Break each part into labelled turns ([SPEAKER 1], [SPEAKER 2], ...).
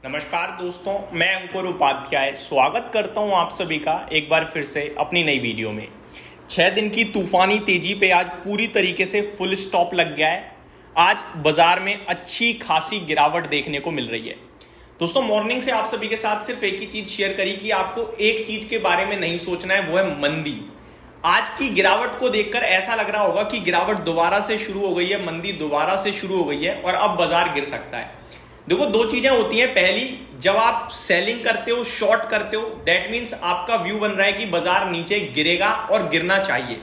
[SPEAKER 1] नमस्कार दोस्तों, मैं अंकुर उपाध्याय स्वागत करता हूं आप सभी का एक बार फिर से अपनी नई वीडियो में। 6 दिन की तूफानी तेजी पे आज पूरी तरीके से फुल स्टॉप लग गया है। आज बाजार में अच्छी खासी गिरावट देखने को मिल रही है। दोस्तों, मॉर्निंग से आप सभी के साथ सिर्फ एक ही चीज शेयर करी कि आपको एक चीज के बारे में नहीं सोचना है, वो है मंदी। आज की गिरावट को देखकर ऐसा लग रहा होगा कि गिरावट दोबारा से शुरू हो गई है, मंदी दोबारा से शुरू हो गई है और अब बाजार गिर सकता है। देखो, दो चीजें होती हैं। पहली, जब आप सेलिंग करते हो, शॉर्ट करते हो, दैट मीन्स आपका व्यू बन रहा है कि बाजार नीचे गिरेगा और गिरना चाहिए।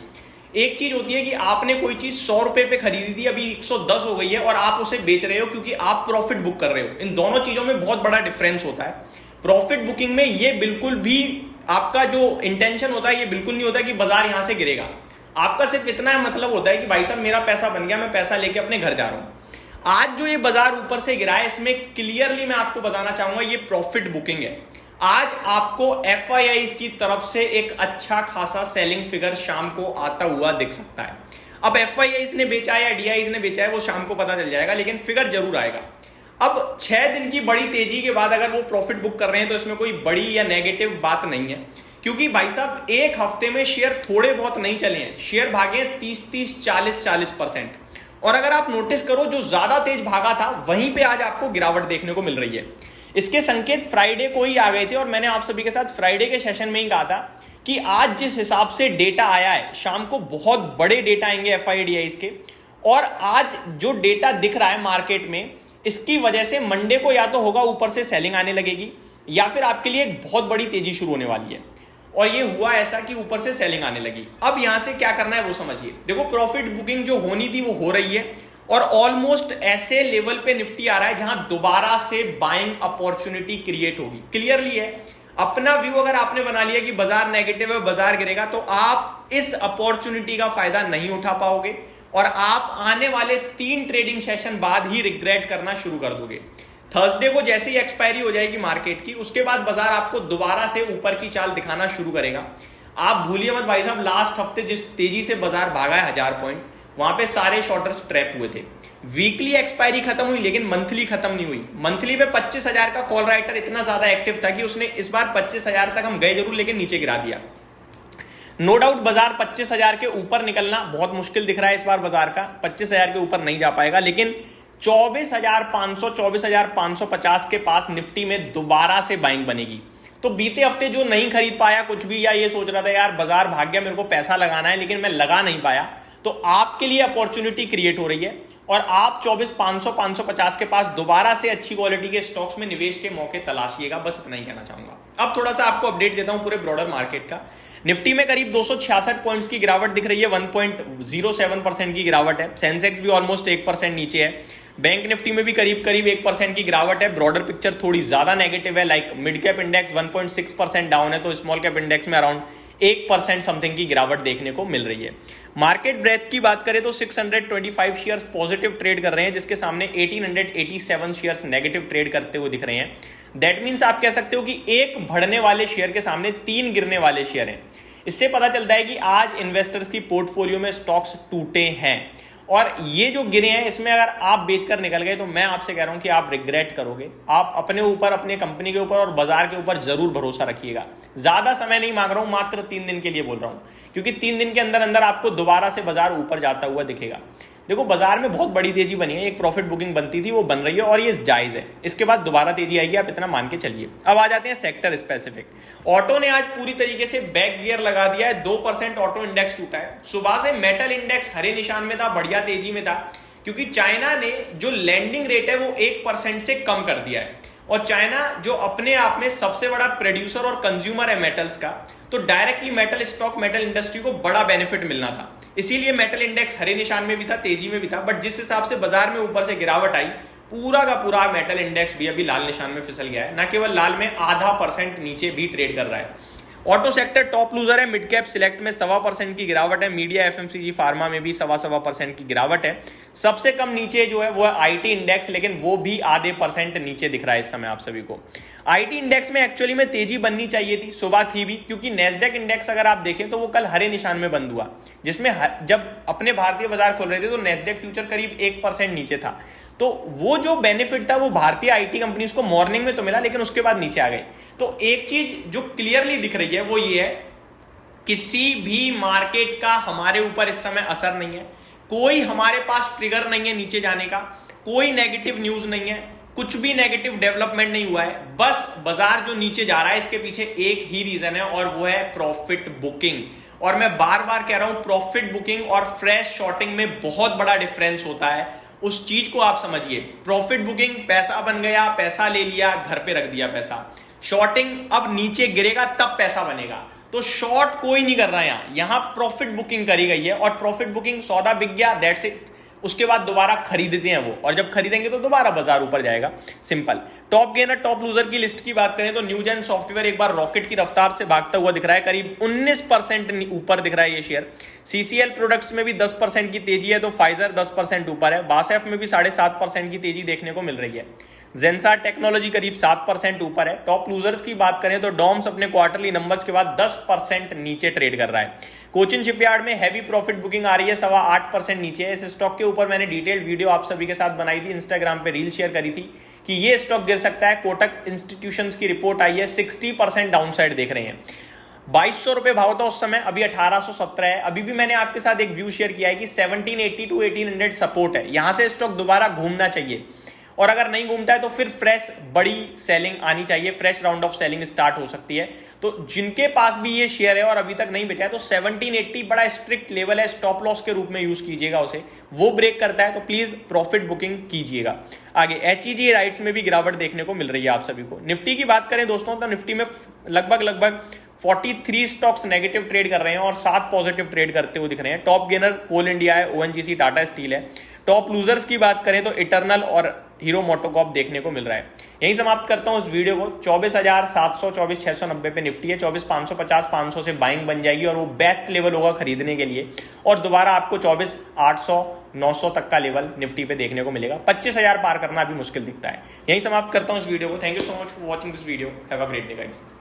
[SPEAKER 1] एक चीज होती है कि आपने कोई चीज 100 रुपए पे खरीदी थी, अभी 110 हो गई है और आप उसे बेच रहे हो क्योंकि आप प्रॉफिट बुक कर रहे हो। इन दोनों चीजों में बहुत बड़ा डिफरेंस होता है। प्रॉफिट बुकिंग में ये बिल्कुल भी आपका जो इंटेंशन होता है, ये बिल्कुल नहीं होता कि बाजार यहां से गिरेगा। आपका सिर्फ इतना मतलब होता है कि भाई साहब, मेरा पैसा बन गया, मैं पैसा लेके अपने घर जा रहा हूं। आज जो ये बाजार ऊपर से गिरा है, इसमें क्लियरली मैं आपको बताना चाहूंगा, ये प्रॉफिट बुकिंग है। आज आपको एफआईआईज की तरफ से एक अच्छा खासा सेलिंग फिगर शाम को आता हुआ दिख सकता है। अब एफआईआईज ने बेचा है या डीआईज ने बेचा है, वो शाम को पता चल जाएगा, लेकिन फिगर जरूर आएगा। अब 6 दिन की बड़ी तेजी के बाद अगर वो प्रॉफिट बुक कर रहे हैं तो इसमें कोई बड़ी या नेगेटिव बात नहीं है, क्योंकि भाई साहब एक हफ्ते में शेयर थोड़े बहुत नहीं चले हैं। शेयर भागे 30-30, 40-40%। और अगर आप नोटिस करो, जो ज्यादा तेज भागा था वहीं पे आज आपको गिरावट देखने को मिल रही है। इसके संकेत फ्राइडे को ही आ गए थे और मैंने आप सभी के साथ फ्राइडे के सेशन में ही कहा था कि आज जिस हिसाब से डेटा आया है, शाम को बहुत बड़े डेटा आएंगे एफआईडीआईज के, और आज जो डेटा दिख रहा है मार्केट में, इसकी वजह से मंडे को या तो होगा ऊपर से सेलिंग आने लगेगी या फिर आपके लिए एक बहुत बड़ी तेजी शुरू होने वाली है। और ये हुआ ऐसा कि ऊपर से सेलिंग आने लगी। अब यहां से क्या करना है वो समझिए। देखो, प्रॉफिट बुकिंग जो होनी थी वो हो रही है और ऑलमोस्ट ऐसे लेवल पे निफ्टी आ रहा है जहां दोबारा से बाइंग अपॉर्चुनिटी क्रिएट होगी। क्लियरली है, अपना व्यू अगर आपने बना लिया कि बाजार नेगेटिव है, बाजार गिरेगा, तो आप इस अपॉर्चुनिटी का फायदा नहीं उठा पाओगे और आप आने वाले 3 ट्रेडिंग सेशन बाद ही रिग्रेट करना शुरू कर दोगे। थर्सडे को जैसे ही एक्सपायरी हो जाएगी मार्केट की, उसके बाद बाजार आपको दोबारा से ऊपर की चाल दिखाना शुरू करेगा। आप भूलिए मत भाई साहब, लास्ट हफ्ते जिस तेजी से बाजार भागा है 1000 पॉइंट, वहां पे सारे शॉर्टर्स ट्रैप हुए थे। वीकली एक्सपायरी खत्म हुई लेकिन मंथली खत्म नहीं हुई। मंथली पे 25,000 का कॉल राइटर इतना ज्यादा एक्टिव था कि उसने इस बार 25,000 तक हम गए जरूर, लेकिन नीचे गिरा दिया। नो डाउट बाजार 25,000 के ऊपर निकलना बहुत मुश्किल दिख रहा है इस बार। बाजार का 25,000 के ऊपर नहीं जा पाएगा, लेकिन 24,500, 24,550 के पास निफ्टी में दोबारा से बाइंग बनेगी। तो बीते हफ्ते जो नहीं खरीद पाया कुछ भी, या ये सोच रहा था यार बाजार भाग गया, मेरे को पैसा लगाना है, लेकिन मैं लगा नहीं पाया, तो आपके लिए अपॉर्चुनिटी क्रिएट हो रही है और आप 24,500, 550 के पास दोबारा से अच्छी क्वालिटी के स्टॉक्स में निवेश के मौके तलाशिएगा। बस इतना ही कहना चाहूंगा। अब थोड़ा सा आपको अपडेट देता हूं पूरे ब्रॉडर मार्केट का। निफ्टी में करीब 266 पॉइंट्स की गिरावट दिख रही है, 1.07% की गिरावट है। सेंसेक्स भी ऑलमोस्ट 1% नीचे है। बैंक निफ्टी में भी करीब 1% की गिरावट है। ब्रॉडर पिक्चर थोड़ी ज्यादा नेगेटिव है, like mid cap index 1.6% down है, तो स्मॉल कैप इंडेक्स में अराउंड 1% समथिंग की गिरावट देखने को मिल रही है। मार्केट ब्रेथ की बात करें तो 625 शेयर्स पॉजिटिव ट्रेड कर रहे हैं, जिसके सामने 1887 शेयर्स नेगेटिव ट्रेड करते हुए दिख रहे हैं। दैट मीन्स आप कह सकते हो कि एक बढ़ने वाले शेयर के सामने 3 गिरने वाले शेयर हैं। इससे पता चलता है कि आज इन्वेस्टर्स की पोर्टफोलियो में स्टॉक्स टूटे हैं और ये जो गिरे हैं, इसमें अगर आप बेचकर निकल गए तो मैं आपसे कह रहा हूं कि आप रिग्रेट करोगे। आप अपने ऊपर, अपने कंपनी के ऊपर और बाजार के ऊपर जरूर भरोसा रखिएगा। ज्यादा समय नहीं मांग रहा हूं, मात्र 3 दिन के लिए बोल रहा हूं, क्योंकि 3 दिन के अंदर अंदर आपको दोबारा से बाजार ऊपर जाता हुआ दिखेगा। देखो, बाजार में बहुत बड़ी तेजी बनी है, एक प्रॉफिट बुकिंग बनती थी वो बन रही है और ये जायज है। इसके बाद दोबारा तेजी आएगी, आप इतना मान के चलिए। अब आ जाते हैं सेक्टर स्पेसिफिक। ऑटो ने आज पूरी तरीके से बैक गियर लगा दिया है, 2% ऑटो इंडेक्स टूटा है। सुबह से मेटल इंडेक्स हरे निशान में था, बढ़िया तेजी में था, क्योंकि चाइना ने जो लैंडिंग रेट है वो 1% से कम कर दिया है। और चाइना जो अपने आप में सबसे बड़ा प्रोड्यूसर और कंज्यूमर है मेटल्स का, तो directly metal stock, metal industry को बड़ा बेनिफिट मिलना था। इसीलिए मेटल इंडेक्स हरे निशान में भी था, तेजी में भी था। बट जिस हिसाब से बाजार में ऊपर से गिरावट आई, पूरा का पूरा मेटल इंडेक्स भी अभी लाल निशान में फिसल गया है। ना केवल लाल में, 0.5% नीचे भी ट्रेड कर रहा है। ऑटो सेक्टर टॉप लूजर है। मिड कैप सिलेक्ट में 1.25% की गिरावट है। मीडिया, एफएमसीजी, फार्मा में भी 1.25% की गिरावट है। सबसे कम नीचे जो है वो है आईटी इंडेक्स, लेकिन वो भी 0.5% नीचे दिख रहा है इस समय आप सभी को। आईटी इंडेक्स में एक्चुअली में तेजी बननी चाहिए थी, सुबह थी भी, क्योंकि नेस्डेक इंडेक्स अगर आप देखें तो वो कल हरे निशान में बंद हुआ, जिसमें जब अपने भारतीय बाजार खोल रहे थे तो नेस्डेक फ्यूचर करीब 1% नीचे था। तो वो जो बेनिफिट था वो भारतीय आईटी कंपनीज को मॉर्निंग में तो मिला, लेकिन उसके बाद नीचे आ गई। तो एक चीज जो क्लियरली दिख रही है वो ये है, किसी भी मार्केट का हमारे ऊपर इस समय असर नहीं है, कोई हमारे पास ट्रिगर नहीं है नीचे जाने का, कोई नेगेटिव न्यूज नहीं है, कुछ भी नेगेटिव डेवलपमेंट नहीं हुआ है। बस बाजार जो नीचे जा रहा है इसके पीछे एक ही रीजन है और वो है प्रॉफिट बुकिंग। और मैं बार बार कह रहा हूं, प्रॉफिट बुकिंग और फ्रेश शॉर्टिंग में बहुत बड़ा डिफरेंस होता है, उस चीज को आप समझिए। प्रॉफिट बुकिंग पैसा बन गया, पैसा ले लिया, घर पे रख दिया पैसा। शॉर्टिंग अब नीचे गिरेगा तब पैसा बनेगा, तो शॉर्ट कोई नहीं कर रहा है यहां प्रॉफिट बुकिंग करी गई है। और प्रॉफिट बुकिंग, सौदा बिक गया, दैट्स इट, उसके बाद दोबारा खरीदते हैं वो, और जब खरीदेंगे तो दोबारा बाजार ऊपर जाएगा, simple. Top gainer top loser की लिस्ट की बात करें तो न्यूजेन सॉफ्टवेयर एक बार रॉकेट की रफ्तार से भागता हुआ दिख रहा है, करीब 19% ऊपर दिख रहा है ये शेयर। सीसीएल प्रोडक्ट्स में भी 10% की तेजी है, तो फाइजर 10% ऊपर है। बासएफ में भी 7.5% की तेजी देखने को मिल रही है। जेंसार टेक्नोलॉजी करीब 7% ऊपर है। टॉप लूजर्स की बात करें तो डॉम्स अपने क्वार्टरली नंबर्स के बाद 10% नीचे ट्रेड कर रहा है। कोचिन शिपयार्ड में हैवी प्रॉफिट बुकिंग आ रही है, 8.25% नीचे है। इस स्टॉक के ऊपर मैंने डिटेल्ड वीडियो आप सभी के साथ बनाई थी, इंस्टाग्राम पे रील शेयर करी थी कि ये स्टॉक गिर सकता है। कोटक इंस्टीट्यूशंस की रिपोर्ट आई है, 60% डाउनसाइड देख रहे हैं। 2200 रुपए भाव था उस समय, अभी 1817 है। अभी भी मैंने आपके साथ एक व्यू शेयर किया है कि 1780 to 1800 सपोर्ट है, यहां से स्टॉक दोबारा घूमना चाहिए, और अगर नहीं घूमता है तो फिर फ्रेश बड़ी सेलिंग आनी चाहिए, fresh round of selling start हो सकती है। तो जिनके पास भी ये शेयर है और अभी तक नहीं बेचा है, तो 1780 बड़ा स्ट्रिक्ट लेवल है, स्टॉप लॉस के रूप में यूज कीजिएगा उसे। वो ब्रेक करता है तो प्लीज प्रॉफिट बुकिंग कीजिएगा। आगे एचईजी राइट्स में भी गिरावट देखने को मिल रही है आप सभी को। निफ्टी की बात करें दोस्तों तो निफ्टी में लगभग 43 स्टॉक्स नेगेटिव ट्रेड कर रहे हैं और 7 पॉजिटिव ट्रेड करते हुए दिख रहे हैं। टॉप गेनर कोल इंडिया है, ओएनजीसी, टाटा स्टील है। टॉप लूजर्स की बात करें तो इटर्नल और हीरो मोटोकॉर्प देखने को मिल रहा है। यही समाप्त करता हूं इस वीडियो को। 24,700, 24,690 पे निफ्टी है, 24,550, 500 से बाइंग बन जाएगी और वो बेस्ट लेवल होगा खरीदने के लिए, और दोबारा आपको 24,800, 900 तक का लेवल निफ्टी पे देखने को मिलेगा। 25,000 पार करना अभी मुश्किल दिखता है। यही समाप्त करता हूं इस वीडियो को। Thank you so much for watching this video. Have a great day guys.